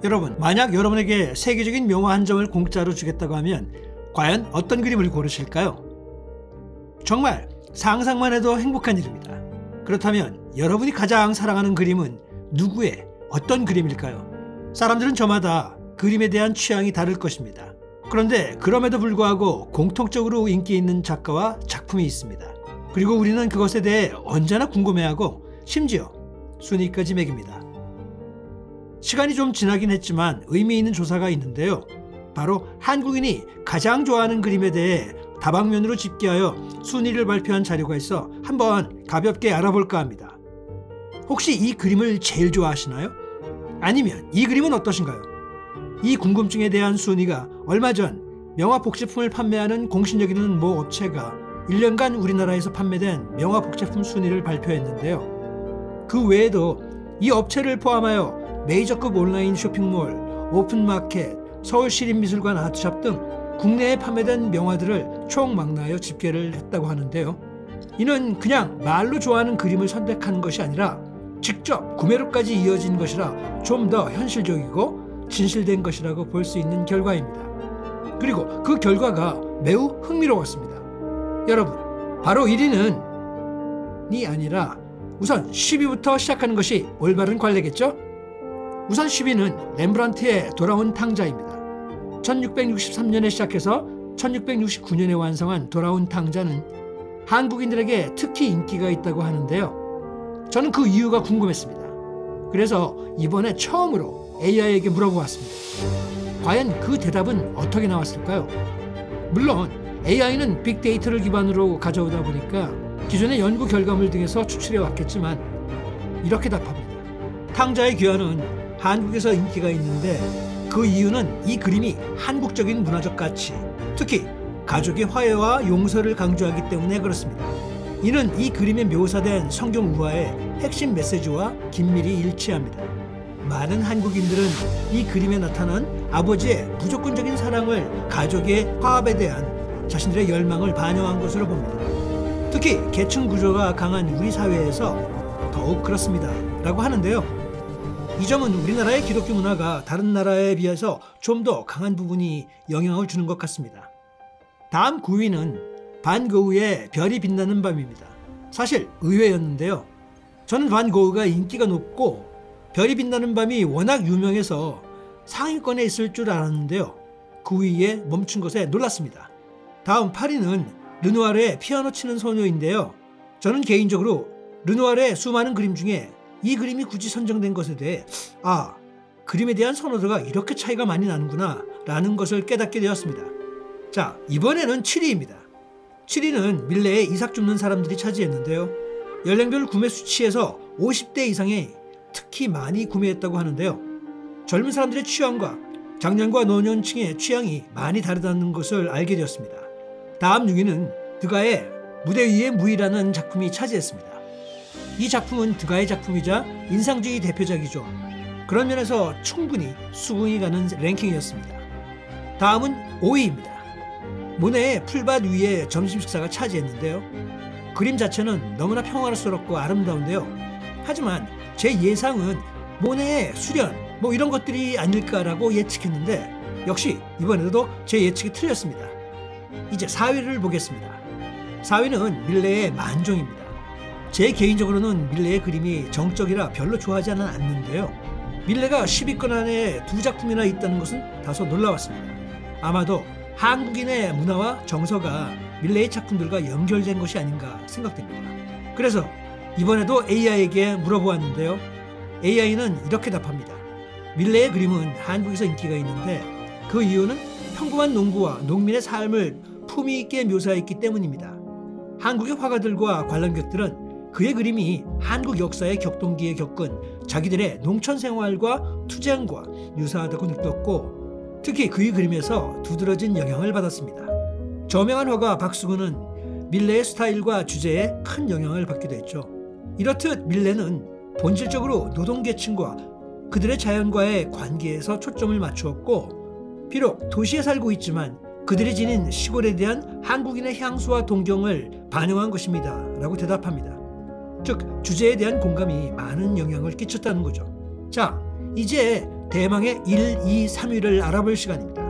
여러분, 만약 여러분에게 세계적인 명화 한 점을 공짜로 주겠다고 하면 과연 어떤 그림을 고르실까요? 정말 상상만 해도 행복한 일입니다. 그렇다면 여러분이 가장 사랑하는 그림은 누구의 어떤 그림일까요? 사람들은 저마다 그림에 대한 취향이 다를 것입니다. 그런데 그럼에도 불구하고 공통적으로 인기 있는 작가와 작품이 있습니다. 그리고 우리는 그것에 대해 언제나 궁금해하고 심지어 순위까지 매깁니다. 시간이 좀 지나긴 했지만 의미 있는 조사가 있는데요. 바로 한국인이 가장 좋아하는 그림에 대해 다방면으로 집계하여 순위를 발표한 자료가 있어 한번 가볍게 알아볼까 합니다. 혹시 이 그림을 제일 좋아하시나요? 아니면 이 그림은 어떠신가요? 이 궁금증에 대한 순위가 얼마 전 명화 복제품을 판매하는 공신력 있는 모 업체가 1년간 우리나라에서 판매된 명화 복제품 순위를 발표했는데요. 그 외에도 이 업체를 포함하여 메이저급 온라인 쇼핑몰, 오픈마켓, 서울시립미술관 아트샵 등 국내에 판매된 명화들을 총망라하여 집계를 했다고 하는데요. 이는 그냥 말로 좋아하는 그림을 선택하는 것이 아니라 직접 구매로까지 이어진 것이라 좀 더 현실적이고 진실된 것이라고 볼 수 있는 결과입니다. 그리고 그 결과가 매우 흥미로웠습니다. 여러분, 바로 1위는이 아니라 우선 10위부터 시작하는 것이 올바른 관례겠죠? 우선 10위는 렘브란트의 돌아온 탕자입니다. 1663년에 시작해서 1669년에 완성한 돌아온 탕자는 한국인들에게 특히 인기가 있다고 하는데요. 저는 그 이유가 궁금했습니다. 그래서 이번에 처음으로 AI에게 물어보았습니다. 과연 그 대답은 어떻게 나왔을까요? 물론 AI는 빅데이터를 기반으로 가져오다 보니까 기존의 연구 결과물 등에서 추출해 왔겠지만 이렇게 답합니다. 탕자의 귀환은 한국에서 인기가 있는데 그 이유는 이 그림이 한국적인 문화적 가치, 특히 가족의 화해와 용서를 강조하기 때문에 그렇습니다. 이는 이 그림에 묘사된 성경 우화의 핵심 메시지와 긴밀히 일치합니다. 많은 한국인들은 이 그림에 나타난 아버지의 무조건적인 사랑을 가족의 화합에 대한 자신들의 열망을 반영한 것으로 봅니다. 특히 계층 구조가 강한 우리 사회에서 더욱 그렇습니다 라고 하는데요. 이 점은 우리나라의 기독교 문화가 다른 나라에 비해서 좀 더 강한 부분이 영향을 주는 것 같습니다. 다음 9위는 반 고흐의 별이 빛나는 밤입니다. 사실 의외였는데요. 저는 반 고흐가 인기가 높고 별이 빛나는 밤이 워낙 유명해서 상위권에 있을 줄 알았는데요. 9위에 멈춘 것에 놀랐습니다. 다음 8위는 르누아르의 피아노 치는 소녀인데요. 저는 개인적으로 르누아르의 수많은 그림 중에 이 그림이 굳이 선정된 것에 대해 그림에 대한 선호도가 이렇게 차이가 많이 나는구나 라는 것을 깨닫게 되었습니다. 자, 이번에는 7위입니다. 7위는 밀레의 이삭 줍는 사람들이 차지했는데요. 연령별 구매 수치에서 50대 이상이 특히 많이 구매했다고 하는데요. 젊은 사람들의 취향과 장년과 노년층의 취향이 많이 다르다는 것을 알게 되었습니다. 다음 6위는 드가의 무대 위의 무이라는 작품이 차지했습니다. 이 작품은 드가의 작품이자 인상주의 대표작이죠. 그런 면에서 충분히 수긍이 가는 랭킹이었습니다. 다음은 5위입니다. 모네의 풀밭 위에 점심 식사가 차지했는데요. 그림 자체는 너무나 평화스럽고 아름다운데요. 하지만 제 예상은 모네의 수련 이런 것들이 아닐까라고 예측했는데 역시 이번에도 제 예측이 틀렸습니다. 이제 4위를 보겠습니다. 4위는 밀레의 만종입니다. 제 개인적으로는 밀레의 그림이 정적이라 별로 좋아하지는 않는데요. 밀레가 10위권 안에 두 작품이나 있다는 것은 다소 놀라웠습니다. 아마도 한국인의 문화와 정서가 밀레의 작품들과 연결된 것이 아닌가 생각됩니다. 그래서 이번에도 AI에게 물어보았는데요. AI는 이렇게 답합니다. 밀레의 그림은 한국에서 인기가 있는데 그 이유는 평범한 농부와 농민의 삶을 품위 있게 묘사했기 때문입니다. 한국의 화가들과 관람객들은 그의 그림이 한국 역사의 격동기에 겪은 자기들의 농촌 생활과 투쟁과 유사하다고 느꼈고 특히 그의 그림에서 두드러진 영향을 받았습니다. 저명한 화가 박수근은 밀레의 스타일과 주제에 큰 영향을 받기도 했죠. 이렇듯 밀레는 본질적으로 노동계층과 그들의 자연과의 관계에서 초점을 맞추었고 비록 도시에 살고 있지만 그들이 지닌 시골에 대한 한국인의 향수와 동경을 반영한 것입니다 라고 대답합니다. 즉 주제에 대한 공감이 많은 영향을 끼쳤다는 거죠. 자, 이제 대망의 1, 2, 3위를 알아볼 시간입니다.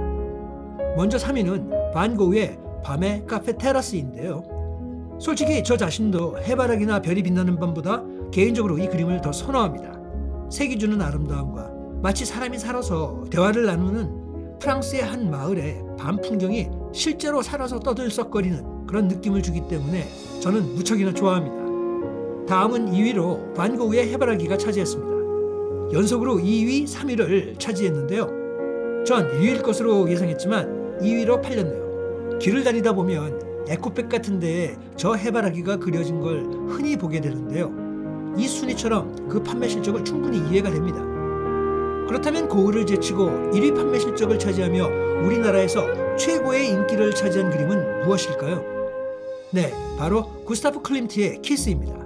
먼저 3위는 반 고흐의 밤의 카페 테라스인데요. 솔직히 저 자신도 해바라기나 별이 빛나는 밤보다 개인적으로 이 그림을 더 선호합니다. 색이 주는 아름다움과 마치 사람이 살아서 대화를 나누는 프랑스의 한 마을의 밤 풍경이 실제로 살아서 떠들썩거리는 그런 느낌을 주기 때문에 저는 무척이나 좋아합니다. 다음은 2위로 반 고흐의 해바라기가 차지했습니다. 연속으로 2위, 3위를 차지했는데요. 전 1위일 것으로 예상했지만 2위로 팔렸네요. 길을 다니다 보면 에코백 같은 데에 저 해바라기가 그려진 걸 흔히 보게 되는데요. 이 순위처럼 그 판매 실적을 충분히 이해가 됩니다. 그렇다면 고흐를 제치고 1위 판매 실적을 차지하며 우리나라에서 최고의 인기를 차지한 그림은 무엇일까요? 네, 바로 구스타프 클림트의 키스입니다.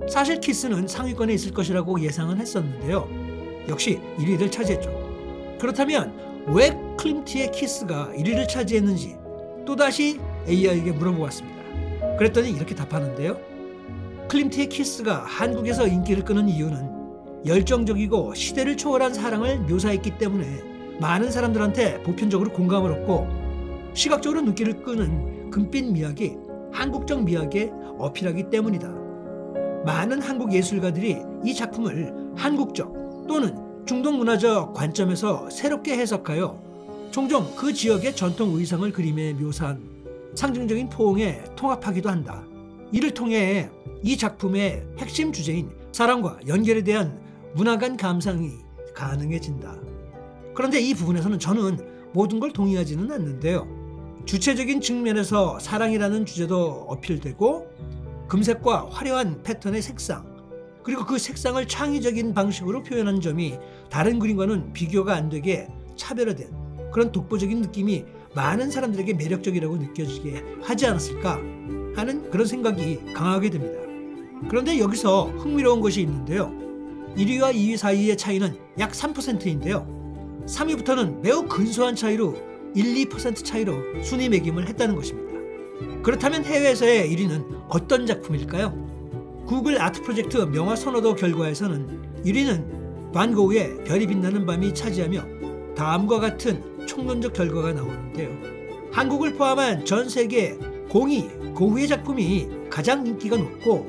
사실 키스는 상위권에 있을 것이라고 예상은 했었는데요. 역시 1위를 차지했죠. 그렇다면 왜 클림트의 키스가 1위를 차지했는지 또다시 AI에게 물어보았습니다. 그랬더니 이렇게 답하는데요. 클림트의 키스가 한국에서 인기를 끄는 이유는 열정적이고 시대를 초월한 사랑을 묘사했기 때문에 많은 사람들한테 보편적으로 공감을 얻고 시각적으로 눈길을 끄는 금빛 미학이 한국적 미학에 어필하기 때문이다. 많은 한국 예술가들이 이 작품을 한국적 또는 중동 문화적 관점에서 새롭게 해석하여 종종 그 지역의 전통 의상을 그림에 묘사한 상징적인 포옹에 통합하기도 한다. 이를 통해 이 작품의 핵심 주제인 사랑과 연결에 대한 문화 간 감상이 가능해진다. 그런데 이 부분에서는 저는 모든 걸 동의하지는 않는데요. 주체적인 측면에서 사랑이라는 주제도 어필되고 금색과 화려한 패턴의 색상 그리고 그 색상을 창의적인 방식으로 표현한 점이 다른 그림과는 비교가 안 되게 차별화된 그런 독보적인 느낌이 많은 사람들에게 매력적이라고 느껴지게 하지 않았을까 하는 그런 생각이 강하게 됩니다. 그런데 여기서 흥미로운 것이 있는데요. 1위와 2위 사이의 차이는 약 3%인데요. 3위부터는 매우 근소한 차이로 1, 2% 차이로 순위 매김을 했다는 것입니다. 그렇다면 해외에서의 1위는 어떤 작품일까요? 구글 아트 프로젝트 명화 선호도 결과에서는 1위는 반 고흐의 별이 빛나는 밤이 차지하며 다음과 같은 총론적 결과가 나오는데요. 한국을 포함한 전 세계 공이 고흐의 작품이 가장 인기가 높고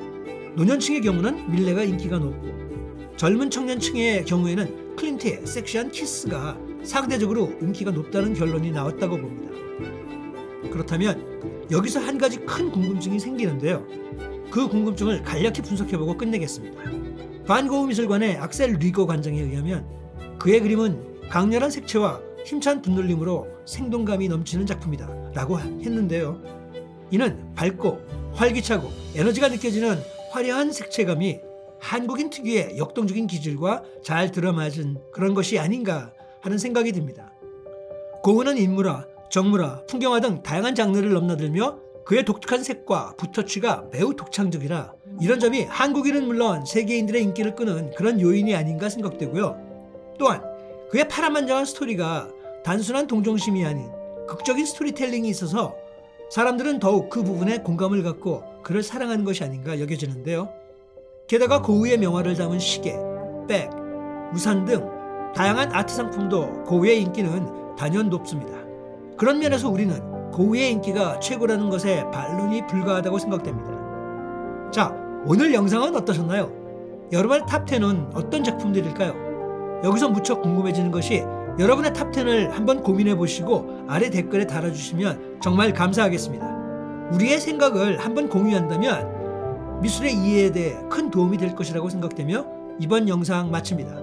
노년층의 경우는 밀레가 인기가 높고 젊은 청년층의 경우에는 클림트의 섹시한 키스가 상대적으로 인기가 높다는 결론이 나왔다고 봅니다. 그렇다면 여기서 한 가지 큰 궁금증이 생기는데요. 그 궁금증을 간략히 분석해보고 끝내겠습니다. 반 고흐 미술관의 악셀 리거 관장에 의하면 그의 그림은 강렬한 색채와 힘찬 분놀림으로 생동감이 넘치는 작품이다 라고 했는데요. 이는 밝고 활기차고 에너지가 느껴지는 화려한 색채감이 한국인 특유의 역동적인 기질과 잘 들어맞은 그런 것이 아닌가 하는 생각이 듭니다. 고흐는 인물화, 정물화, 풍경화 등 다양한 장르를 넘나들며 그의 독특한 색과 붓터치가 매우 독창적이라 이런 점이 한국인은 물론 세계인들의 인기를 끄는 그런 요인이 아닌가 생각되고요. 또한 그의 파란만장한 스토리가 단순한 동정심이 아닌 극적인 스토리텔링이 있어서 사람들은 더욱 그 부분에 공감을 갖고 그를 사랑하는 것이 아닌가 여겨지는데요. 게다가 고흐의 명화를 담은 시계, 백, 우산 등 다양한 아트 상품도 고흐의 인기는 단연 높습니다. 그런 면에서 우리는 고흐의 인기가 최고라는 것에 반론이 불가하다고 생각됩니다. 자, 오늘 영상은 어떠셨나요? 여러분의 탑10은 어떤 작품들일까요? 여기서 무척 궁금해지는 것이 여러분의 탑10을 한번 고민해 보시고 아래 댓글에 달아주시면 정말 감사하겠습니다. 우리의 생각을 한번 공유한다면 미술의 이해에 대해 큰 도움이 될 것이라고 생각되며 이번 영상 마칩니다.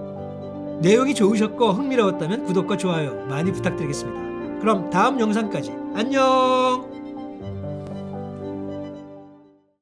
내용이 좋으셨고 흥미로웠다면 구독과 좋아요 많이 부탁드리겠습니다. 그럼 다음 영상까지 안녕!